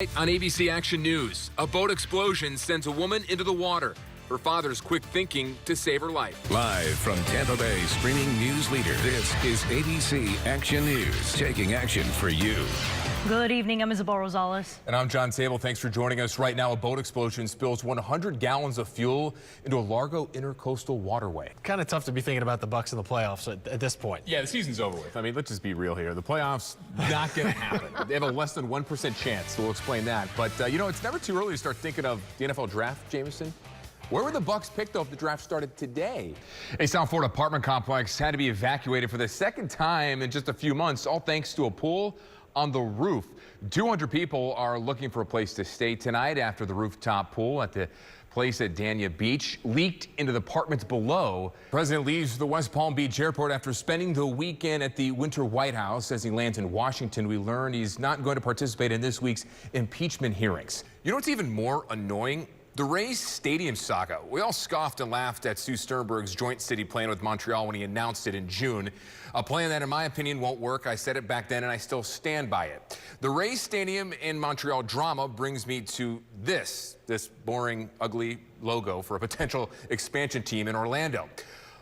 On ABC Action News, a boat explosion sends a woman into the water. Her father's quick thinking to save her life. Live from Tampa Bay streaming news leader, this is ABC Action News, taking action for you. Good evening, I'm Isabel Rosales. And I'm John Sable. Thanks for joining us. Right now, a boat explosion spills 100 gallons of fuel into a Largo intercoastal waterway. Kind of tough to be thinking about the Bucks in the playoffs at this point. Yeah, the season's over with. I mean, let's just be real here. The playoffs, not going to happen. They have a less than 1% chance, so we'll explain that. But, you know, it's never too early to start thinking of the NFL draft, Jameson. Where were the Bucks picked, though, if the draft started today? A South Florida apartment complex had to be evacuated for the second time in just a few months, all thanks to a pool on the roof. 200 people are looking for a place to stay tonight after the rooftop pool at the place at Dania Beach leaked into the apartments below. The president leaves the West Palm Beach airport after spending the weekend at the Winter White House. As he lands in Washington, we learned he's not going to participate in this week's impeachment hearings. You know what's even more annoying? The Rays Stadium saga. We all scoffed and laughed at Stu Sternberg's joint city plan with Montreal when he announced it in June. A plan that, in my opinion, won't work. I said it back then, and I still stand by it. The Rays Stadium in Montreal drama brings me to this boring, ugly logo for a potential expansion team in Orlando.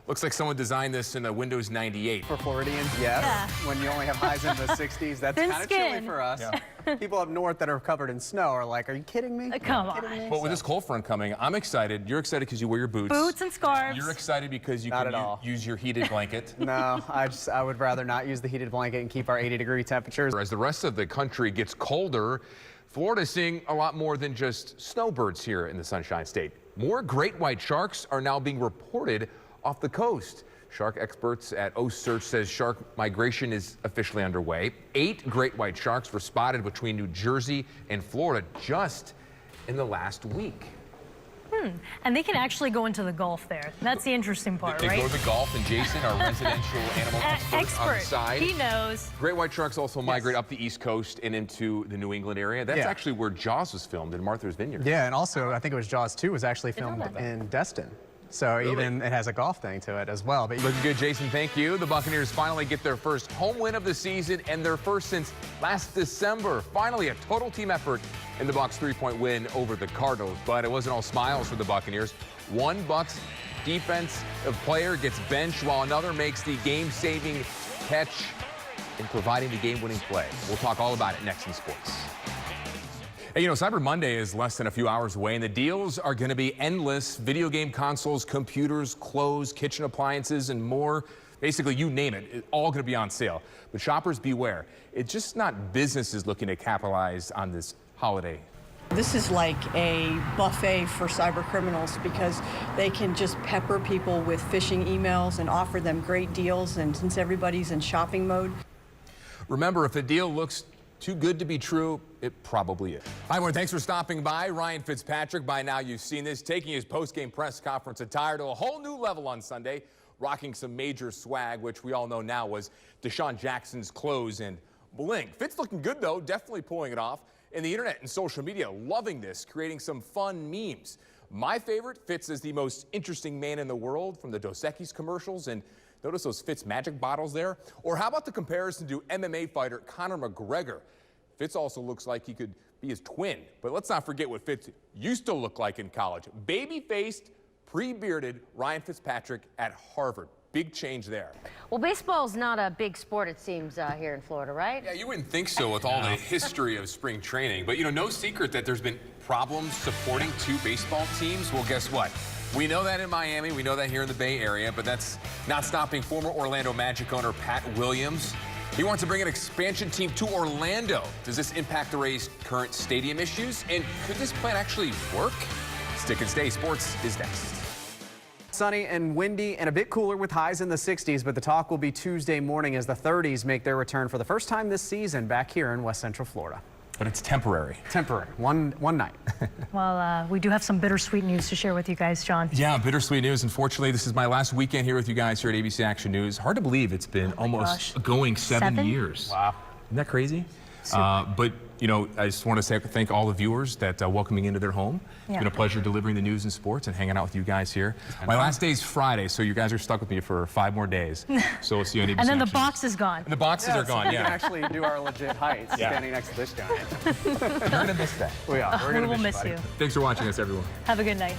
Looks like someone designed this in a Windows 98. For Floridians, yes. Yeah. When you only have highs in the 60s, that's kind of chilly for us. Yeah. People up north that are covered in snow are like, are you kidding me? Come on. But with this cold front coming, I'm excited. You're excited because you wear your boots. Boots and scarves. You're excited because you can use your heated blanket. No, I would rather not use the heated blanket and keep our 80-degree temperatures. As the rest of the country gets colder, Florida's seeing a lot more than just snowbirds here in the Sunshine State. More great white sharks are now being reported off the coast. Shark experts at OSearch says shark migration is officially underway. 8 great white sharks were spotted between New Jersey and Florida just in the last week. And they can actually go into the Gulf there. That's the interesting part, right? They go to the Gulf, and Jason, our residential animal expert on the side. He knows. Great white sharks also migrate up the East Coast and into the New England area. That's actually where Jaws was filmed, in Martha's Vineyard. Yeah, and also I think it was Jaws 2 was actually filmed in Destin. So even it has a golf thing to it as well. But looking good, Jason. Thank you. The Buccaneers finally get their first home win of the season and their first since last December. Finally, a total team effort in the Bucs' 3-point win over the Cardinals. But it wasn't all smiles for the Buccaneers. One Bucs defensive player gets benched while another makes the game-saving catch in providing the game-winning play. We'll talk all about it next in sports. Hey, you know, Cyber Monday is less than a few hours away, and the deals are going to be endless. Video game consoles, computers, clothes, kitchen appliances, and more. Basically, you name it, it's all going to be on sale. But shoppers beware. It's just not businesses looking to capitalize on this holiday. This is like a buffet for cyber criminals because they can just pepper people with phishing emails and offer them great deals, and since everybody's in shopping mode. Remember, if a deal looks too good to be true, it probably is. Hi, everyone. Thanks for stopping by. Ryan Fitzpatrick, by now you've seen this, taking his post-game press conference attire to a whole new level on Sunday, rocking some major swag, which we all know now was Deshaun Jackson's clothes and bling. Fitz looking good, though, definitely pulling it off. And the internet and social media loving this, creating some fun memes. My favorite, Fitz is the most interesting man in the world from the Dos Equis commercials, and notice those Fitz magic bottles there? Or how about the comparison to MMA fighter Conor McGregor? Fitz also looks like he could be his twin. But let's not forget what Fitz used to look like in college. Baby-faced, pre-bearded Ryan Fitzpatrick at Harvard. Big change there. Well, baseball's not a big sport, it seems, here in Florida, right? Yeah, you wouldn't think so with all the history of spring training. But, you know, no secret that there's been problems supporting 2 baseball teams. Well, guess what? We know that in Miami, we know that here in the Bay Area, but that's not stopping former Orlando Magic owner Pat Williams. He wants to bring an expansion team to Orlando. Does this impact the Rays' current stadium issues? And could this plan actually work? Stick and Stay Sports is next. Sunny and windy and a bit cooler with highs in the 60s, but the talk will be Tuesday morning as the 30s make their return for the first time this season back here in West Central Florida. But it's temporary. Temporary. One night. Well, we do have some bittersweet news to share with you guys, John. Yeah, bittersweet news. Unfortunately, this is my last weekend here with you guys here at ABC Action News. Hard to believe it's been almost going 7 years. Wow. Isn't that crazy? But you know, I just want to say thank all the viewers that welcoming into their home. It's Yeah. been a pleasure delivering the news and sports and hanging out with you guys here. My last day is Friday, so you guys are stuck with me for 5 more days. So we'll see you on ABC And then the Action box is gone. And the boxes are So gone, we can yeah. actually do our legit heights Yeah. standing next to this giant. You're going to miss that. We are. We're We gonna will miss miss buddy. you. Thanks for watching us, everyone. Have a good night.